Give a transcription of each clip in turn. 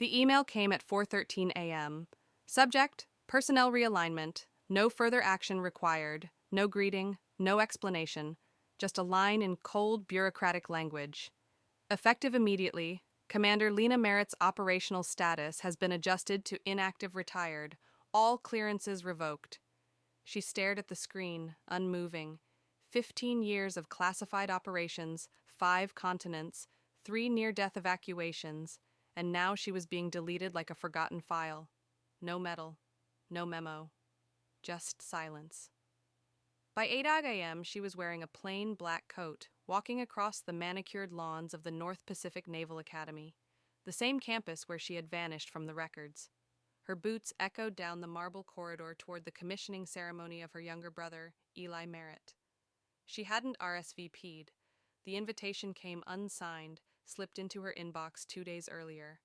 The email came at 4:13 a.m. Subject: personnel realignment. No further action required. No greeting, no explanation. Just a line in cold, bureaucratic language. Effective immediately, Commander Lena Merritt's operational status has been adjusted to inactive retired. All clearances revoked. She stared at the screen, unmoving. 15 years of classified operations, 5 continents, 3 near-death evacuations, and now she was being deleted like a forgotten file. No medal, no memo, just silence. By 8 a.m., she was wearing a plain black coat, walking across the manicured lawns of the North Pacific Naval Academy, the same campus where she had vanished from the records. Her boots echoed down the marble corridor toward the commissioning ceremony of her younger brother, Eli Merritt. She hadn't RSVP'd. The invitation came unsigned, slipped into her inbox 2 days earlier.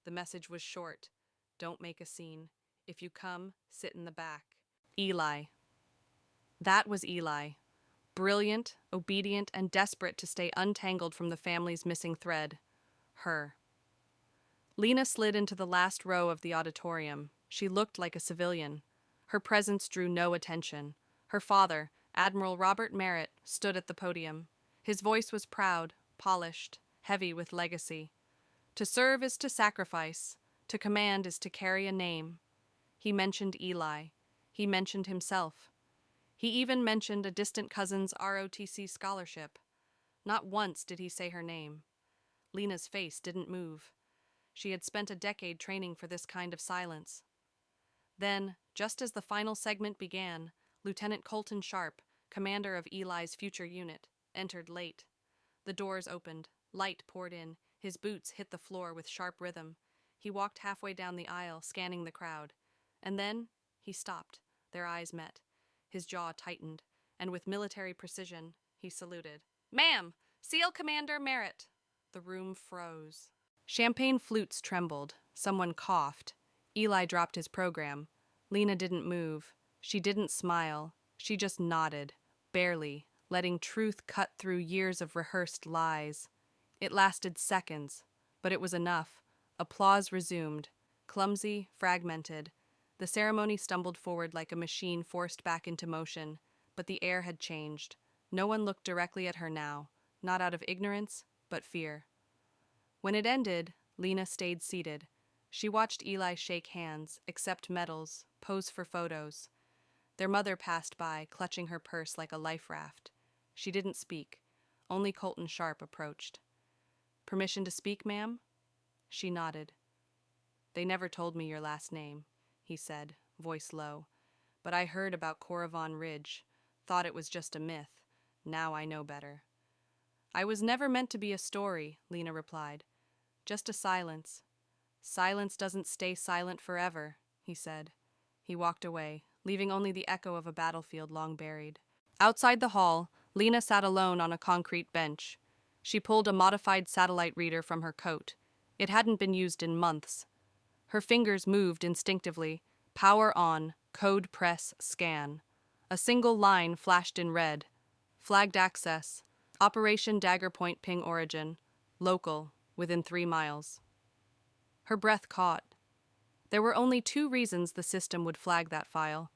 The message was short. Don't make a scene. If you come, sit in the back. Eli. That was Eli. Brilliant, obedient, and desperate to stay untangled from the family's missing thread. Her. Lena slid into the last row of the auditorium. She looked like a civilian. Her presence drew no attention. Her father, Admiral Robert Merritt, stood at the podium. His voice was proud, polished, heavy with legacy. To serve is to sacrifice. To command is to carry a name. He mentioned Eli. He mentioned himself. He even mentioned a distant cousin's ROTC scholarship. Not once did he say her name. Lena's face didn't move. She had spent a decade training for this kind of silence. Then, just as the final segment began, Lieutenant Colton Sharp, commander of Eli's future unit, entered late. The doors opened. Light poured in. His boots hit the floor with sharp rhythm. He walked halfway down the aisle, scanning the crowd. And then, he stopped. Their eyes met. His jaw tightened, and with military precision, he saluted. "Ma'am, SEAL Commander Merritt." The room froze. Champagne flutes trembled. Someone coughed. Eli dropped his program. Lena didn't move. She didn't smile. She just nodded, barely, letting truth cut through years of rehearsed lies. It lasted seconds, but it was enough. Applause resumed. Clumsy, fragmented. The ceremony stumbled forward like a machine forced back into motion, but the air had changed. No one looked directly at her now, not out of ignorance, but fear. When it ended, Lena stayed seated. She watched Eli shake hands, accept medals, pose for photos. Their mother passed by, clutching her purse like a life raft. She didn't speak. Only Colton Sharp approached. "Permission to speak, ma'am?" She nodded. "They never told me your last name," he said, voice low. "But I heard about Coravon Ridge. Thought it was just a myth. Now I know better." "I was never meant to be a story," Lena replied. "Just a silence." "Silence doesn't stay silent forever," he said. He walked away, leaving only the echo of a battlefield long buried. Outside the hall, Lena sat alone on a concrete bench. She pulled a modified satellite reader from her coat. It hadn't been used in months. Her fingers moved instinctively. Power on, code press, scan. A single line flashed in red. Flagged access. Operation Dagger Point ping origin. Local, within 3 miles. Her breath caught. There were only 2 reasons the system would flag that file.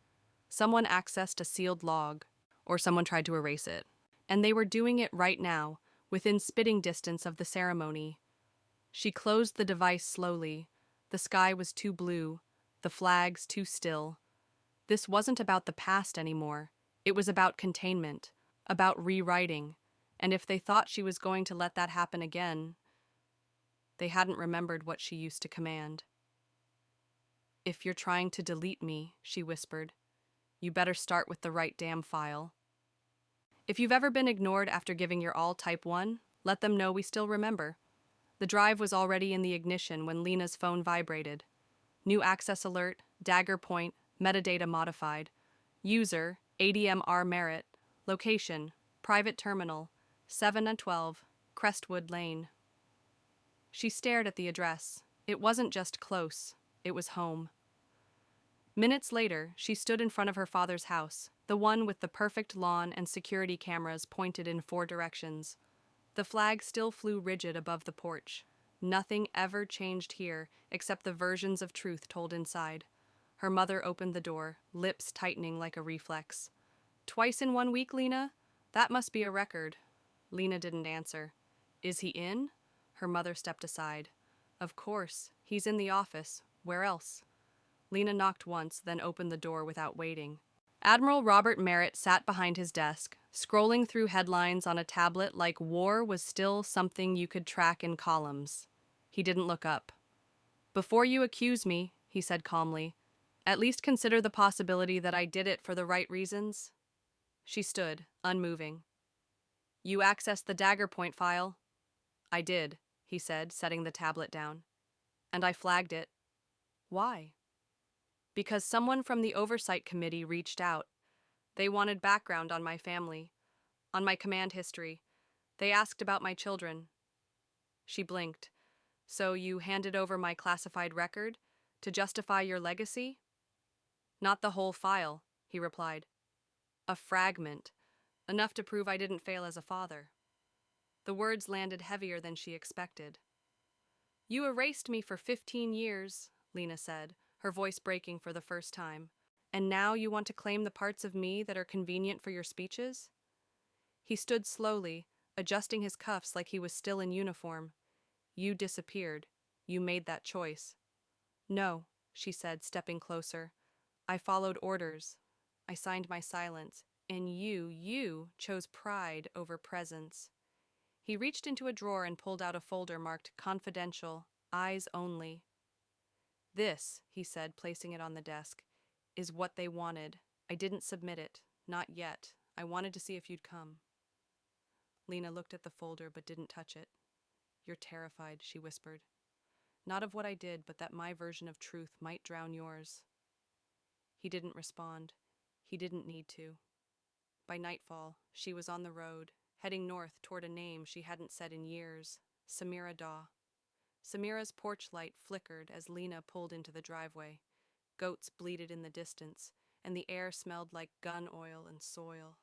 Someone accessed a sealed log, or someone tried to erase it. And they were doing it right now, within spitting distance of the ceremony. She closed the device slowly. The sky was too blue, the flags too still. This wasn't about the past anymore. It was about containment, about rewriting. And if they thought she was going to let that happen again, they hadn't remembered what she used to command. "If you're trying to delete me," she whispered, "you better start with the right damn file." If you've ever been ignored after giving your all type 1, let them know we still remember. The drive was already in the ignition when Lena's phone vibrated. New access alert, Dagger Point, metadata modified. User, ADMR Merritt. Location, private terminal, 7 and 12, Crestwood Lane. She stared at the address. It wasn't just close, it was home. Minutes later, she stood in front of her father's house, the one with the perfect lawn and security cameras pointed in 4 directions. The flag still flew rigid above the porch. Nothing ever changed here except the versions of truth told inside. Her mother opened the door, lips tightening like a reflex. "Twice in 1 week, Lena? That must be a record." Lena didn't answer. "Is he in?" Her mother stepped aside. "Of course. He's in the office. Where else?" Lena knocked once, then opened the door without waiting. Admiral Robert Merritt sat behind his desk, scrolling through headlines on a tablet like war was still something you could track in columns. He didn't look up. "Before you accuse me," he said calmly, "at least consider the possibility that I did it for the right reasons." She stood, unmoving. "You accessed the Dagger Point file?" "I did," he said, setting the tablet down. "And I flagged it." "Why?" "Because someone from the Oversight Committee reached out. They wanted background on my family, on my command history. They asked about my children." She blinked. "So you handed over my classified record to justify your legacy?" "Not the whole file," he replied. "A fragment, enough to prove I didn't fail as a father." The words landed heavier than she expected. "You erased me for 15 years, Lena said, her voice breaking for the first time. "And now you want to claim the parts of me that are convenient for your speeches?" He stood slowly, adjusting his cuffs like he was still in uniform. "You disappeared. You made that choice." "No," she said, stepping closer. "I followed orders. I signed my silence. And you chose pride over presence." He reached into a drawer and pulled out a folder marked "Confidential, Eyes Only." "This," he said, placing it on the desk, "is what they wanted. I didn't submit it. Not yet. I wanted to see if you'd come." Lena looked at the folder but didn't touch it. "You're terrified," she whispered. "Not of what I did, but that my version of truth might drown yours." He didn't respond. He didn't need to. By nightfall, she was on the road, heading north toward a name she hadn't said in years, Samira Daw. Samira's porch light flickered as Lena pulled into the driveway. Goats bleated in the distance, and the air smelled like gun oil and soil.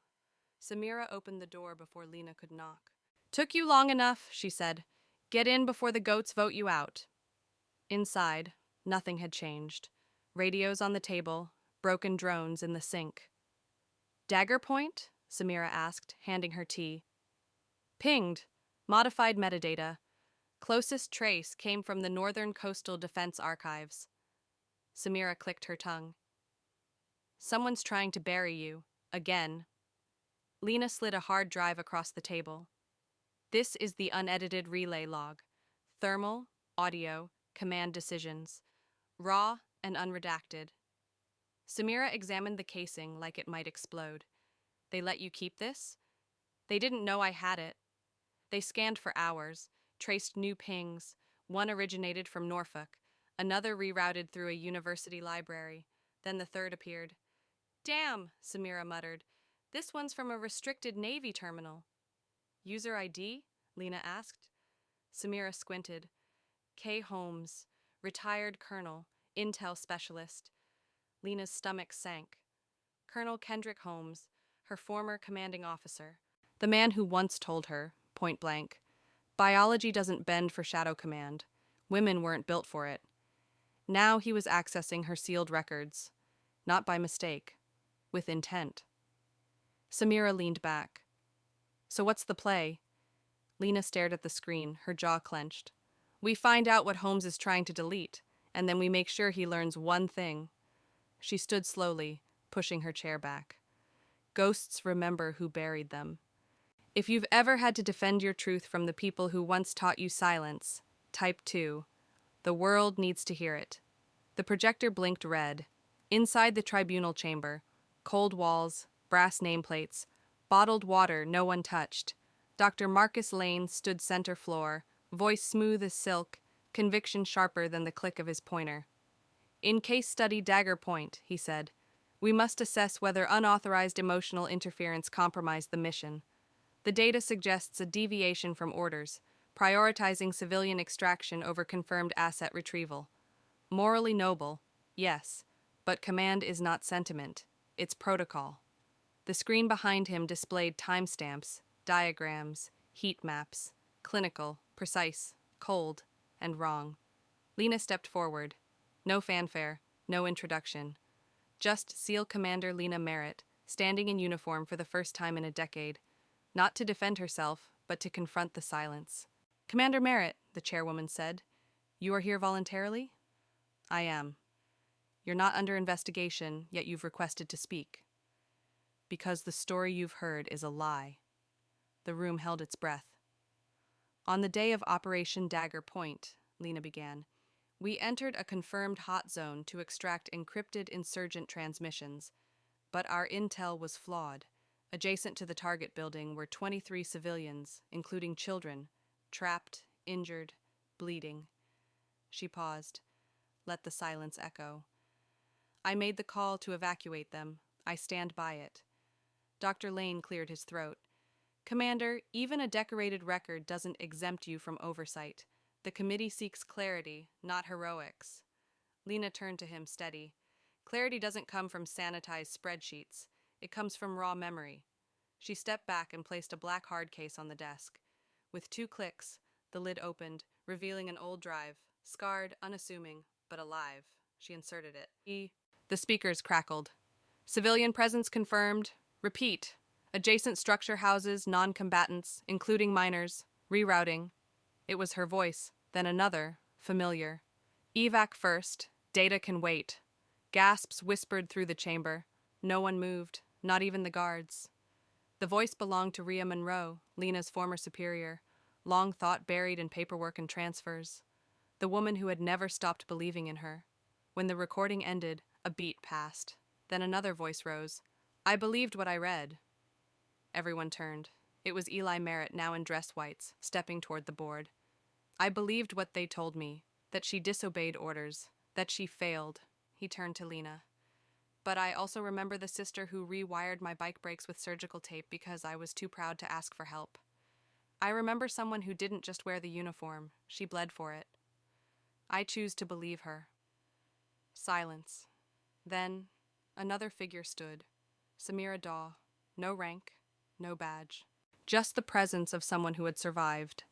Samira opened the door before Lena could knock. "Took you long enough," she said. "Get in before the goats vote you out." Inside, nothing had changed. Radios on the table, broken drones in the sink. "Dagger Point?" Samira asked, handing her tea. "Pinged. Modified metadata. Closest trace came from the Northern Coastal Defense Archives." Samira clicked her tongue. "Someone's trying to bury you. Again." Lena slid a hard drive across the table. "This is the unedited relay log. Thermal, audio, command decisions. Raw and unredacted." Samira examined the casing like it might explode. "They let you keep this?" "They didn't know I had it. They scanned for hours, traced new pings. One originated from Norfolk, another rerouted through a university library. Then the third appeared." "Damn," Samira muttered. "This one's from a restricted Navy terminal." "User ID?" Lena asked. Samira squinted. "K. Holmes, retired colonel, intel specialist." Lena's stomach sank. Colonel Kendrick Holmes, her former commanding officer. The man who once told her, point blank, "Biology doesn't bend for shadow command. Women weren't built for it." Now he was accessing her sealed records. Not by mistake. With intent. Samira leaned back. "So what's the play?" Lena stared at the screen, her jaw clenched. "We find out what Holmes is trying to delete, and then we make sure he learns one thing." She stood slowly, pushing her chair back. "Ghosts remember who buried them. If you've ever had to defend your truth from the people who once taught you silence, type 2. The world needs to hear it." The projector blinked red. Inside the tribunal chamber, cold walls, brass nameplates, bottled water no one touched. Dr. Marcus Lane stood center floor, voice smooth as silk, conviction sharper than the click of his pointer. "In case study Dagger Point," he said, "we must assess whether unauthorized emotional interference compromised the mission. The data suggests a deviation from orders, prioritizing civilian extraction over confirmed asset retrieval. Morally noble, yes, but command is not sentiment, it's protocol." The screen behind him displayed timestamps, diagrams, heat maps, clinical, precise, cold. and wrong. Lena stepped forward. No fanfare, no introduction. Just SEAL Commander Lena Merritt, standing in uniform for the first time in a decade, not to defend herself, but to confront the silence. "Commander Merritt," the chairwoman said, "you are here voluntarily?" "I am." "You're not under investigation, yet you've requested to speak." "Because the story you've heard is a lie." The room held its breath. "On the day of Operation Dagger Point," Lena began, "we entered a confirmed hot zone to extract encrypted insurgent transmissions, but our intel was flawed. Adjacent to the target building were 23 civilians, including children, trapped, injured, bleeding." She paused. Let the silence echo. "I made the call to evacuate them. I stand by it." Dr. Lane cleared his throat. "Commander, even a decorated record doesn't exempt you from oversight. The committee seeks clarity, not heroics." Lena turned to him, steady. "Clarity doesn't come from sanitized spreadsheets. It comes from raw memory." She stepped back and placed a black hard case on the desk. With 2 clicks, the lid opened, revealing an old drive, scarred, unassuming, but alive. She inserted it. The speakers crackled. "Civilian presence confirmed. Repeat. Adjacent structure houses non-combatants, including minors. Rerouting." It was her voice, then another, familiar. "Evac first. Data can wait." Gasps whispered through the chamber. No one moved, not even the guards. The voice belonged to Rhea Monroe, Lena's former superior, long thought buried in paperwork and transfers. The woman who had never stopped believing in her. When the recording ended, a beat passed. Then another voice rose. "I believed what I read." Everyone turned. It was Eli Merritt, now in dress whites, stepping toward the board. "I believed what they told me, that she disobeyed orders, that she failed." He turned to Lena. "But I also remember the sister who rewired my bike brakes with surgical tape because I was too proud to ask for help. I remember someone who didn't just wear the uniform, she bled for it. I choose to believe her." Silence. Then, another figure stood. Samira Daw. No rank, no badge. Just the presence of someone who had survived.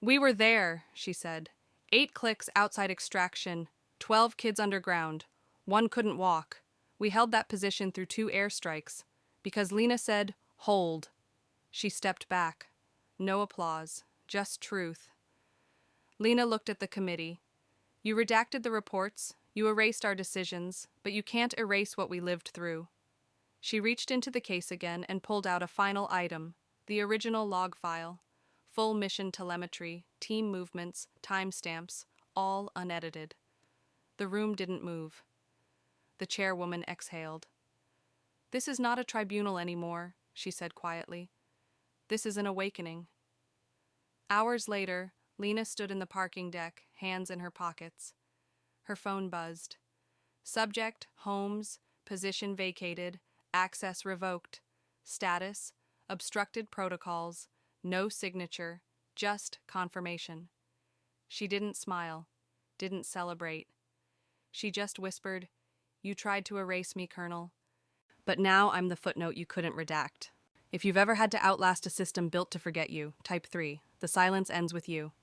"We were there," she said. 8 clicks outside extraction, 12 kids underground. One couldn't walk. We held that position through 2 airstrikes. Because Lena said, 'Hold.' She stepped back. No applause, just truth." Lena looked at the committee. "You redacted the reports, you erased our decisions, but you can't erase what we lived through." She reached into the case again and pulled out a final item, the original log file. Full mission telemetry, team movements, timestamps, all unedited. The room didn't move. The chairwoman exhaled. "This is not a tribunal anymore," she said quietly. "This is an awakening." Hours later, Lena stood in the parking deck, hands in her pockets. Her phone buzzed. Subject, Holmes, position vacated, access revoked. Status, obstructed protocols, no signature, just confirmation. She didn't smile, didn't celebrate. She just whispered, "You tried to erase me, Colonel. But now I'm the footnote you couldn't redact. If you've ever had to outlast a system built to forget you, type 3. The silence ends with you."